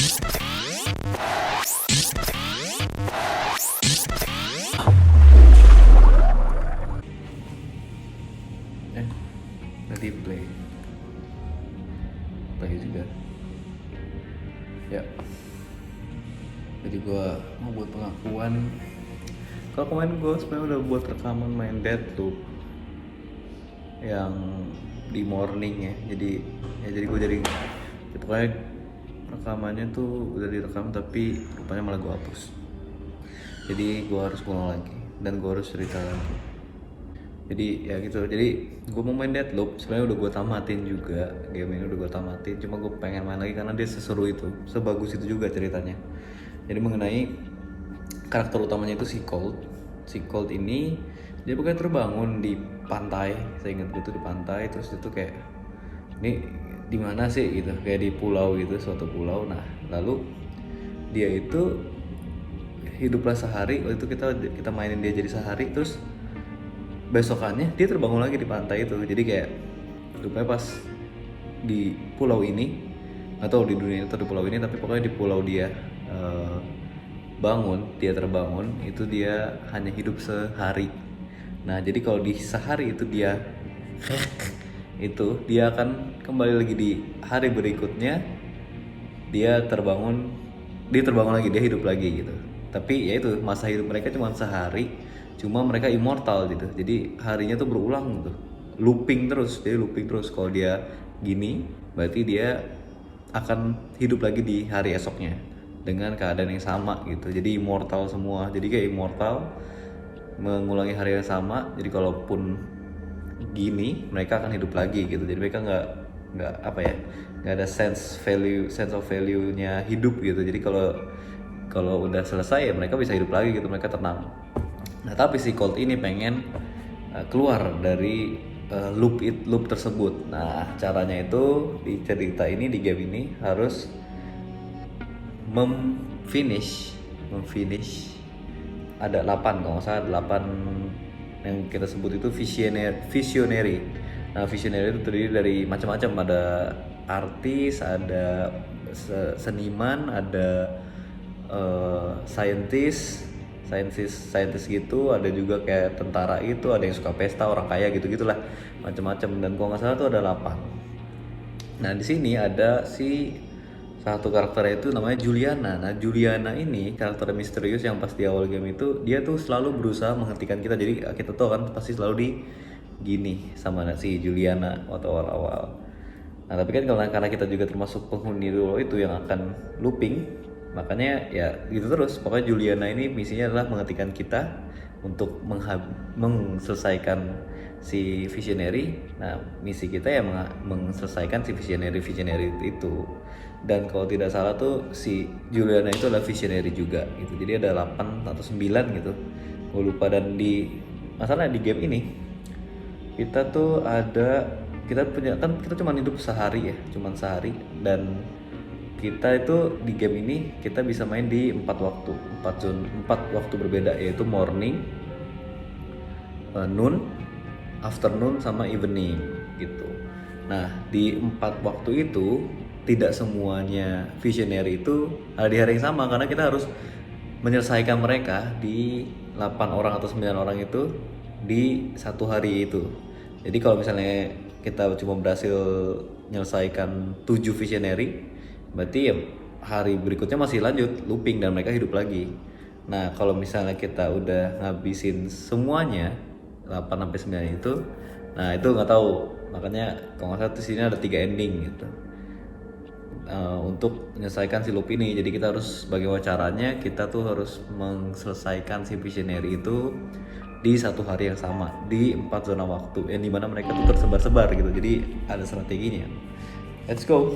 Nanti play juga ya. Jadi gue mau buat pengakuan kalau kemarin gue sebenarnya udah buat rekaman main Deathloop yang di morning ya. Jadi gue ya pokoknya rekamannya tuh udah direkam tapi rupanya malah gue hapus. Jadi gue harus pulang lagi dan gue harus cerita lagi. Jadi ya gitu. Jadi gue mau main Deathloop sebenarnya udah gue tamatin juga, game ini udah gue tamatin, cuma gue pengen main lagi karena dia seseru itu, sebagus itu juga ceritanya. Jadi mengenai karakter utamanya itu si Colt ini dia pokoknya terbangun di pantai, saya ingat gitu di pantai, terus itu kayak ini di mana sih gitu, kayak di pulau gitu, suatu pulau. Nah lalu dia itu hiduplah sehari, waktu itu kita mainin dia jadi sehari, terus besokannya dia terbangun lagi di pantai itu. Jadi kayak rupanya pas di pulau ini, atau di dunia itu di pulau ini, tapi pokoknya di pulau dia dia terbangun itu dia hanya hidup sehari. Nah jadi kalau di sehari itu dia itu dia akan kembali lagi di hari berikutnya, dia terbangun lagi, dia hidup lagi gitu. Tapi ya itu masa hidup mereka cuma sehari, cuma mereka immortal gitu. Jadi harinya tuh berulang gitu, looping terus. Kalau dia gini berarti dia akan hidup lagi di hari esoknya dengan keadaan yang sama gitu. Jadi immortal semua, jadi kayak immortal mengulangi hari yang sama. Jadi kalaupun gini mereka akan hidup lagi gitu. Jadi mereka nggak apa ya, nggak ada sense of value-nya hidup gitu. Jadi kalau udah selesai ya mereka bisa hidup lagi gitu, mereka tenang. Nah tapi si Colt ini pengen keluar dari loop tersebut. Nah caranya itu di cerita ini, di game ini harus memfinish ada 8 kalau nggak salah, 8 yang kita sebut itu visionary. Nah visionary itu terdiri dari macam-macam, ada artis, ada seniman, ada scientist gitu, ada juga kayak tentara itu, ada yang suka pesta, orang kaya gitu-gitulah, macam-macam. Dan kalau nggak salah tuh ada 8. Nah di sini ada si satu karakternya itu namanya Juliana. Nah Juliana ini karakter misterius yang pas di awal game itu dia tuh selalu berusaha menghentikan kita. Jadi kita tuh kan pasti selalu di gini sama si Juliana waktu awal-awal. Nah tapi kan karena kita juga termasuk penghuni dulu itu yang akan looping, makanya ya gitu terus. Pokoknya Juliana ini misinya adalah menghentikan kita untuk menyelesaikan si visionary. Nah misi kita ya menyelesaikan si visionary itu. Dan kalau tidak salah tuh si Juliana itu adalah visionary juga gitu. Jadi ada 8 atau 9 gitu, gue lupa. Dan masalah di game ini kita cuma hidup sehari ya, dan kita itu di game ini kita bisa main di 4 waktu berbeda, yaitu morning, noon, afternoon, sama evening gitu. Nah di 4 waktu itu tidak semuanya visionary itu ada di hari yang sama, karena kita harus menyelesaikan mereka di 8 orang atau 9 orang itu di satu hari itu. Jadi kalau misalnya kita cuma berhasil menyelesaikan 7 visionary, berarti ya hari berikutnya masih lanjut looping dan mereka hidup lagi. Nah kalau misalnya kita udah ngabisin semuanya 8 sampai 9 itu, nah itu nggak tahu. Makanya kalau nggak salah di sini ada 3 ending gitu. Untuk menyelesaikan si loop ini, jadi kita harus, bagaimana caranya kita tuh harus menyelesaikan si visionary itu di satu hari yang sama di 4 zona waktu yang dimana mereka tuh tersebar-sebar gitu. Jadi ada strateginya. Let's go.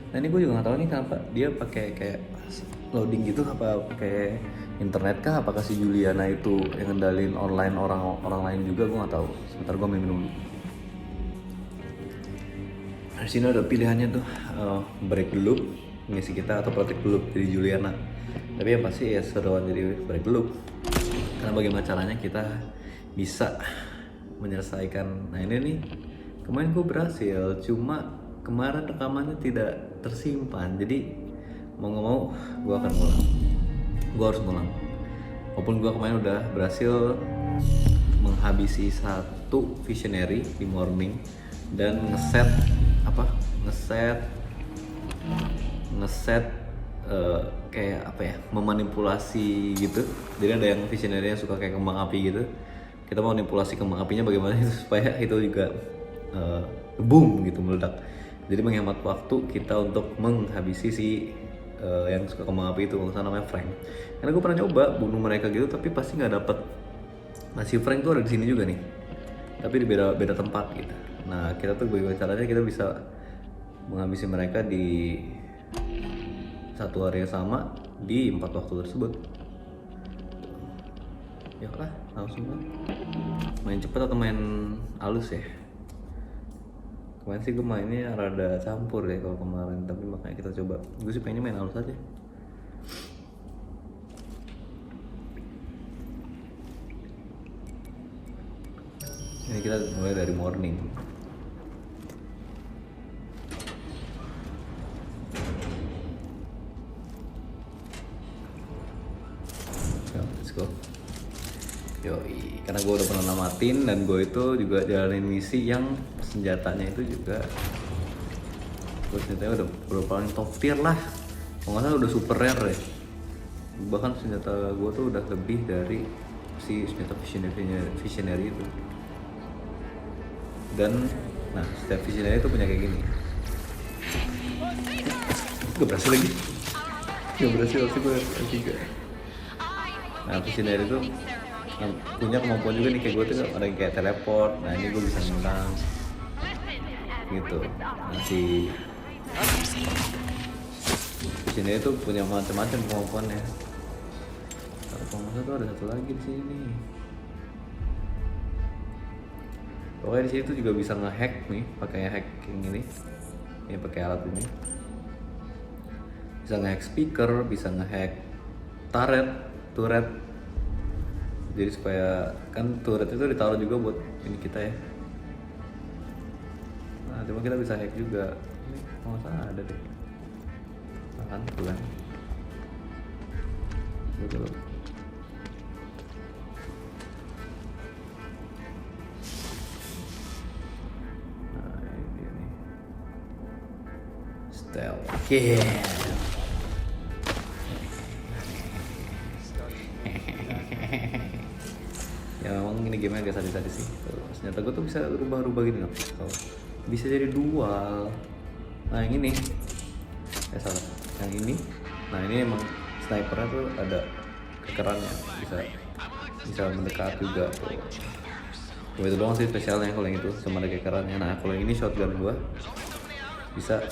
Nah ini gue juga nggak tahu nih kenapa dia pakai kayak loading gitu, apa pakai internet kah, apakah si Juliana itu yang ngendalin online orang lain juga, gue nggak tahu. Sebentar gue minum dulu. Di sini ada pilihannya tuh, break the loop misi kita atau protect the loop jadi Juliana. Tapi yang pasti ya seruan jadi break the loop, karena bagaimana caranya kita bisa menyelesaikan. Nah ini nih kemarin gue berhasil, cuma kemarin rekamannya tidak tersimpan. Jadi mau nggak mau gue akan ngulang, gue harus ngulang. Walaupun gue kemarin udah berhasil menghabisi satu visionary di morning dan ngeset kayak apa ya, memanipulasi gitu. Jadi ada yang visionary yang suka kayak kembang api gitu, kita mau manipulasi kembang apinya bagaimana supaya itu juga boom gitu, meledak. Jadi menghemat waktu kita untuk menghabisi si yang suka kembang api itu, kalau namanya Frank. Karena gue pernah nyoba bunuh mereka gitu tapi pasti nggak dapet. Nah si Frank tuh ada di sini juga nih, tapi di beda tempat gitu. Nah kita tuh bagaimana caranya kita bisa menghabisi mereka di satu hari yang sama di 4 waktu tersebut. Ya lah, langsung lah. Main cepet atau main halus ya? Kemarin sih gue mainnya rada campur ya kalau kemarin, tapi makanya kita coba. Gue sih pengennya main halus aja. Ini kita mulai dari morning. Let's go. Yoi, karena gue udah pernah namatin dan gue itu juga jalanin misi yang senjatanya itu juga, gue senjatanya udah paling top tier lah. Kalau nggak salah udah super rare ya. Bahkan senjata gue tuh udah lebih dari si senjata visionary itu. Dan nah setiap visionary itu punya kayak gini. Gak berhasil lagi. Gak berhasil sih gue ketiga. Nah visionary itu punya kemampuan juga nih, kayak gue tuh ada yang kayak teleport. Nah ini gue bisa menang gitu. Nah si visionary itu punya macam-macam kemampuannya. Kalau nggak salah tuh ada satu lagi di sini. Pokoknya di sini tuh juga bisa ngehack nih, pakai hacking ini pakai alat ini. Bisa ngehack speaker, bisa ngehack turret. Jadi supaya kan turret itu ditaruh juga buat ini kita ya. Nah, cuma kita bisa hack juga. Ini kalau nggak salah ada deh. Makan bulan. Betul. Oke. Ya memang ini game agak sadis-sadis sih. Ternyata gue tuh bisa rubah-rubah gini loh. Bisa jadi dual. Nah yang ini, salah. Yang ini. Nah ini emang snipernya tuh ada kekerannya, bisa mendekat juga. Tuh itu doang sih spesialnya kalau yang itu, sama ada kekerannya. Nah kalau yang ini shotgun gue bisa.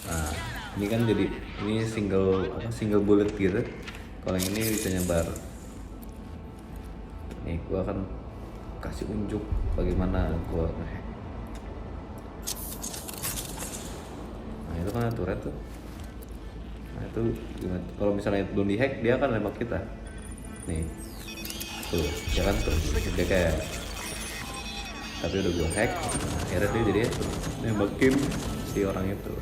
Nah ini kan jadi ini single bullet gitu. Kalau yang ini bisa nyebar. Nih gua akan kasih unjuk bagaimana gua ngehack. Nah itu kan turret tuh. Nah itu gimana? Kalau misalnya belum dihack dia akan nembak kita. Nih tuh ya kan tuh dia kayak, tapi udah gua hack. Nah, akhirnya dia jadi nembakin si orang itu.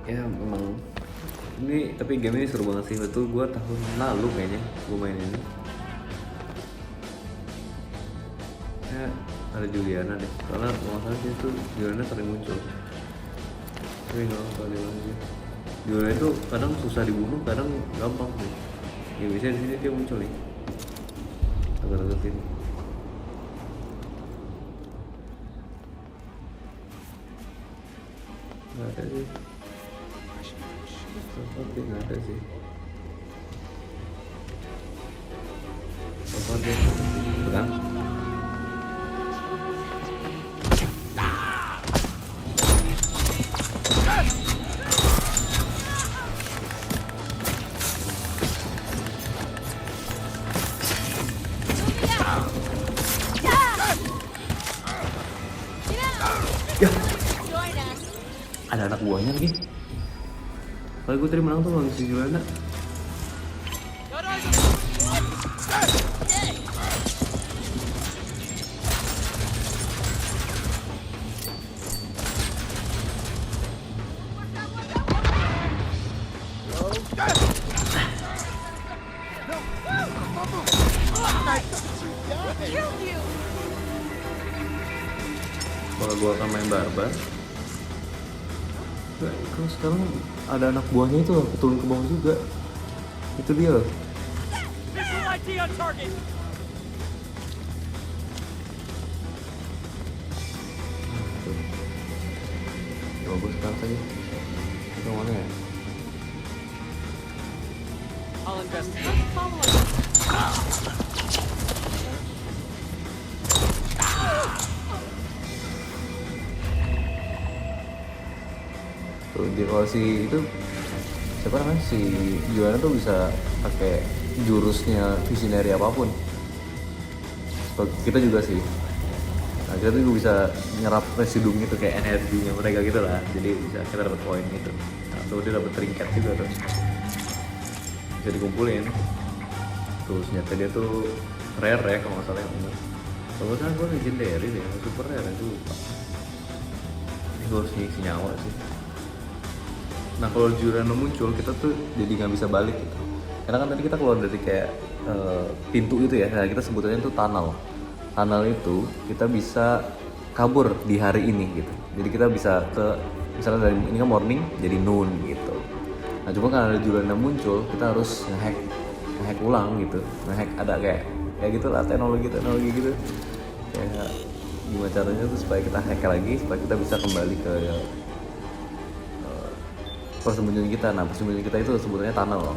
Ya memang ini, tapi game ini seru banget sih. Betul, gue tahun lalu kayaknya gue main ini. Ya ada Juliana deh, karena masalah sih itu Juliana sering muncul. Tapi nggak tahu di mana sih. Juliana itu kadang susah dibunuh, kadang gampang sih. Ya biasanya di sini dia muncul nih. Agak-agak sini. Nggak ada sih. Oke, nggak ada sih. Oke, bukan? Ada anak buahnya lagi. Kalau gue tadi menang tuh lawan si Juliana. Kalau gue akan main barbar. Kalau sekarang ada anak buahnya itu loh, turun ke bawah juga. Itu dia loh. Coba gue sekarang saja. Itu mana ya? I'll investigate. Tuh dia kalau si itu siapa namanya si Juana tuh bisa pakai jurusnya visionary apapun. Kita juga sih. Nah, kita tuh juga bisa nyerap residuum gitu kayak energinya mereka gitu lah. Jadi bisa kita dapat poin gitu. Nah, tuh dia dapat trinket juga tuh. Bisa dikumpulin. Tuh senjata dia tuh rare ya kalau nggak salah yang ini. Kalau nggak salah gue legendary deh, super rare itu lupa. Ini gue harus ngisi nyawa sih. Nah kalau Jurano muncul kita tuh jadi nggak bisa balik gitu. Karena kan tadi kita keluar dari kayak pintu itu ya. Nah kita sebutannya tuh tunnel. Tunnel itu kita bisa kabur di hari ini gitu. Jadi kita bisa ke misalnya dari ini kan morning jadi noon gitu. Nah cuma karena ada Jurano muncul kita harus ngehack ulang gitu. Ngehack ada kayak gitulah teknologi gitu. Kayak gimana caranya tuh supaya kita hack lagi supaya kita bisa kembali ke persembunyian kita. Nah persembunyian kita itu sebutannya tunnel.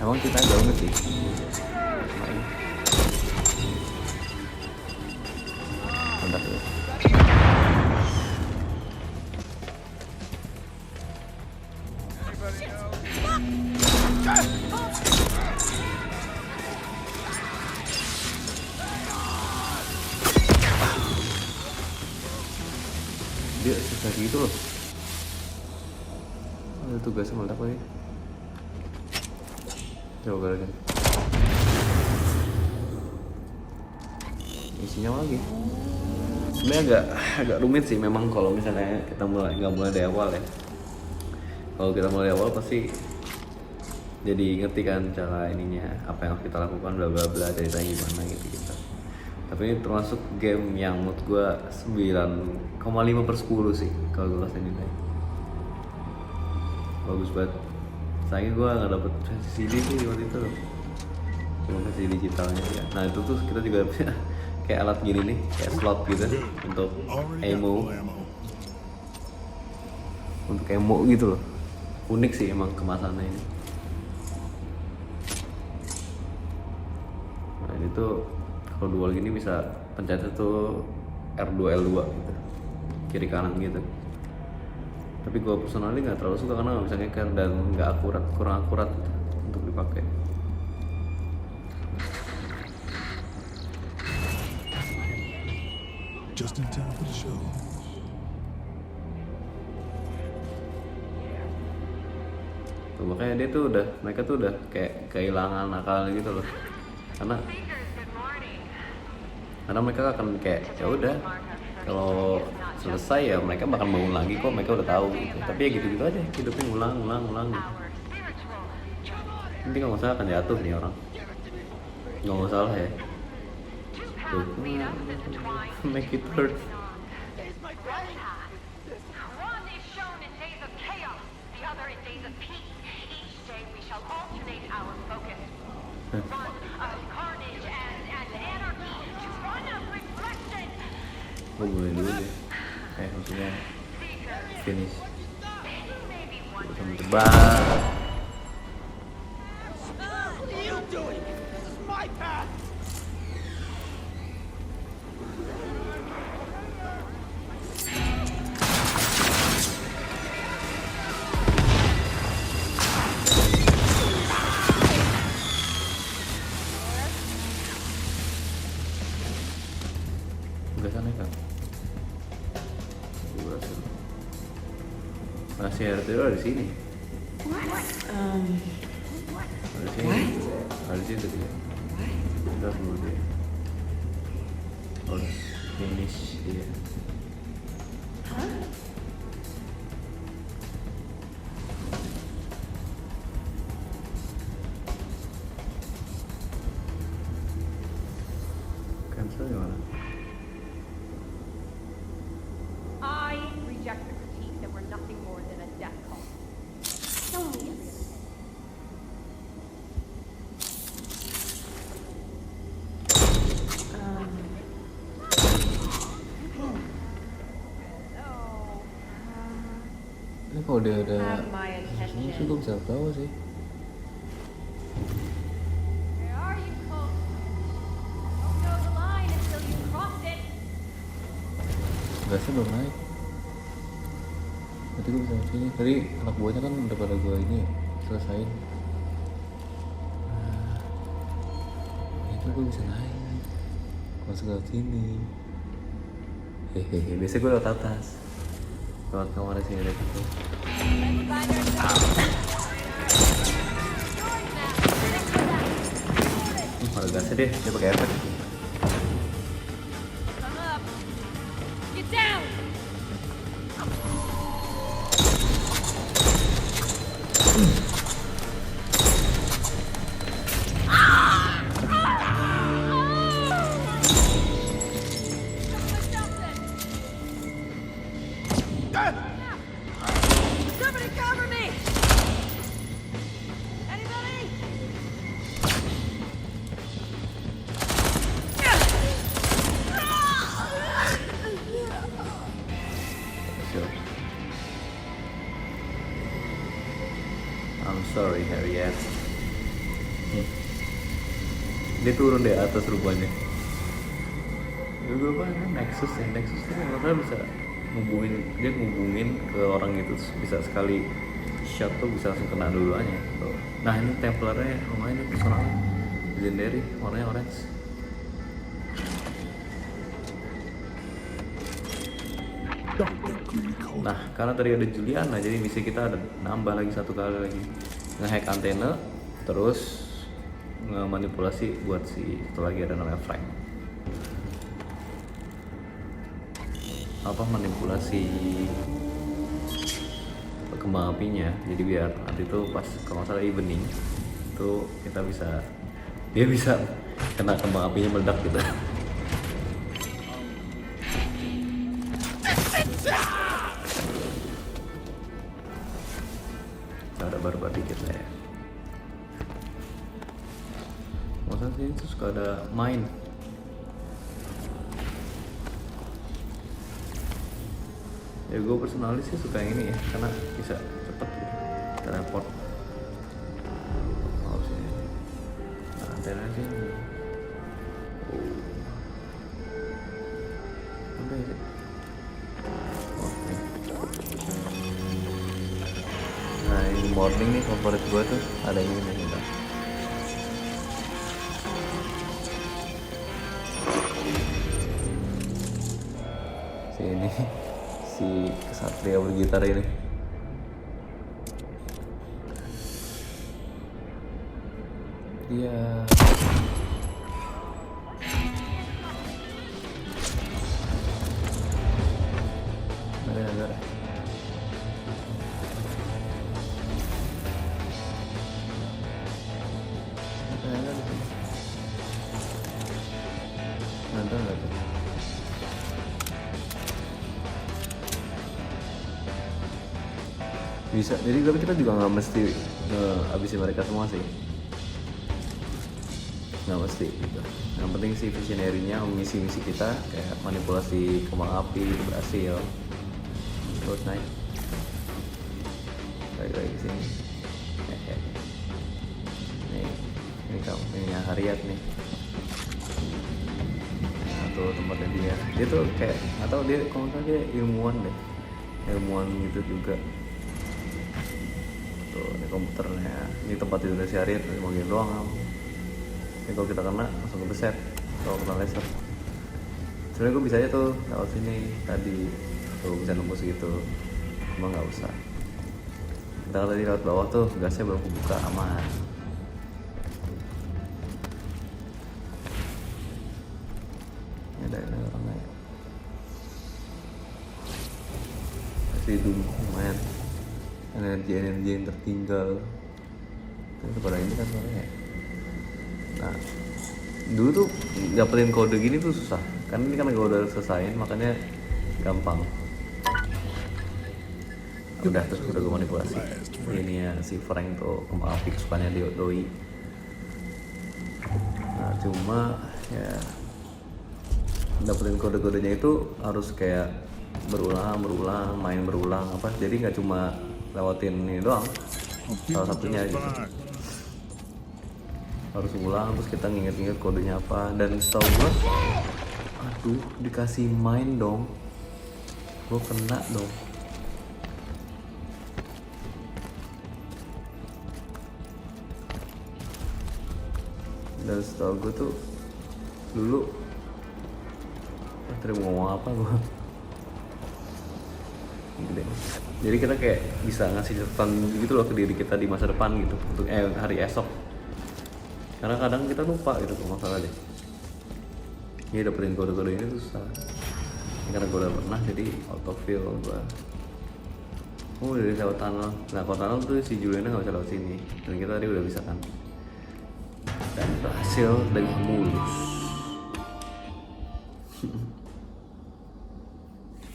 Emang kita nggak ngerti. Mantap ya. Dia susah gitu loh. Ada tugasnya meledak lagi. Coba lagi. Isinya lagi. Sebenarnya agak rumit sih memang kalau misalnya kita nggak mulai dari awal ya. Kalau kita mulai dari awal pasti jadi ngerti kan cara ininya apa yang harus kita lakukan bla bla bla ceritanya gimana gitu. Tapi ini termasuk game yang menurut gue 9,5/10 sih kalau gue kasih nilai. Bagus banget. Sayangnya gue nggak dapet versi CD sih waktu itu, cuma versi digitalnya ya. Nah itu tuh kita juga punya kayak alat gini nih, kayak slot gitu untuk emo gitu loh. Unik sih emang kemasannya ini. Nah ini tuh kalau dual gini bisa pencetnya tuh R2 L2 gitu, kiri kanan gitu. Tapi gue personally nggak terlalu suka karena nggak bisa ngeker dan nggak akurat, kurang akurat gitu, untuk dipakai. Just in time for the show. Tuh, makanya dia tuh mereka tuh udah kayak kehilangan akal gitu loh, karena mereka akan kayak ya udah kalau selesai ya mereka bakal bangun lagi kok, mereka udah tahu gitu. Tapi ya gitu-gitu aja hidupnya ngulang gitu. Nanti nggak masalah akan jatuh nih orang, nggak masalah ya tuh. Make it hurt. Gue mulai dulu deh. Maksudnya finish. Sampai terbang. Udah sana kan? Berhasil. Masih RT ada di sini. Um, Ada di sini. Ada di situ dia. Udah dulu dia. Harus finish dia. Cancel gimana? I reject the critique that we're nothing more than a death cult. Show me evidence. Ini kalau dia ada Have my ini sih attention. gue bisa tahu sih. Where are you, cult? Don't know the line until you crossed it. Gasnya belum naik. Berarti gue bisa sini. Tadi anak buahnya kan udah pada gue ini ya, selesain. Nah, itu gue bisa naik. Masuk ke sini. Hehehe, biasa gue lewat atas. Lewat kamar sini deh gitu. Ada gasnya deh, dia pakai efek. Come up. Get down. Somebody cover me! Anybody? Sure. I'm sorry, Harriet. Dia turun dari atas rupanya. Gue lupa kan Nexus ya, Nexus tuh karena bisa ngubungin ke orang itu terus bisa sekali shot tuh bisa langsung kena duluannya. Tuh. Nah ini Templarnya lumayan nih personal, legendary, warnanya orange. Nah karena tadi ada Juliana jadi misi kita ada nambah lagi satu kali lagi, ngehack antena terus ngemanipulasi buat si itu lagi ada namanya Frank. Apa manipulasi kembang apinya jadi biar nanti tuh pas kalau nggak salah evening tuh kita bisa dia bisa kena kembang apinya meledak gitu. Ada barbar dikit lah ya. Masa sih itu suka ada main. Ya gue personalis sih suka yang ini ya karena bisa cepet gitu teleport. Oh sini nah, antena sih udah sih. Oh, ini. Nah ini morning nih favorit gue tuh ada yang ini nih. Sini si kesatria bergitar ini. Dia ada. Nonton nggak tuh? Bisa, jadi tapi kita juga nggak mesti habisin mereka semua sih, nggak mesti gitu. Yang penting si visionary-nya misi-misi kita kayak manipulasi kembang api itu berhasil. Terus naik lagi sini. Ini kamu, ini Harriet nih. Nah tuh tempatnya dia tuh kayak atau dia kalau nggak dia ilmuwan deh, ilmuwan gitu juga. Tuh ini komputernya, ini tempat tidurnya si Harriet, mau gini doang kamu. Ini kalau kita kena langsung kebeset kalau kena laser. Sebenarnya gue bisa aja tuh lewat sini tadi tuh bisa nembus gitu, cuma nggak usah. kita tadi lewat bawah tuh gasnya belum kebuka, aman. Ini ada orangnya. Masih dulu lumayan. Energi yang tertinggal. Itu pada ini kan suaranya. Nah, dulu tuh dapetin kode gini tuh susah. Kan ini kan gue udah selesaiin, makanya gampang. Udah terus udah gue manipulasi. Ini ya si Frank tuh kembang api kesukaannya Doi. Nah cuma ya dapetin kode-kodenya itu harus kayak berulang, main berulang apa. Jadi nggak cuma lewatin ini doang. Salah satunya gitu. Harus ulang terus kita nginget-nginget kodenya apa. Dan setahu gue, aduh dikasih main dong, gue kena dong. Dan setahu gue tuh dulu tadi mau ngomong apa gue gitu. Jadi kita kayak bisa ngasih catatan gitu loh ke diri kita di masa depan gitu untuk hari esok, karena kadang kita lupa gitu tuh masalah deh. Ini dapetin kode-kode ini tuh susah. Ini karena gue udah pernah jadi autofill gue. Dari lewat tunnel. Nah kalau tunnel tuh si Juliana gak bisa lewat sini. Dan kita tadi udah bisa kan. Dan berhasil dengan mulus.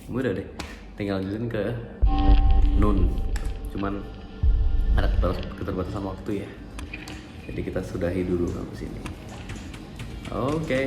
Udah deh, tinggal lanjutin ke Nun. Cuman ada keterbatasan waktu ya. Jadi kita sudahi dulu sampai sini. Oke.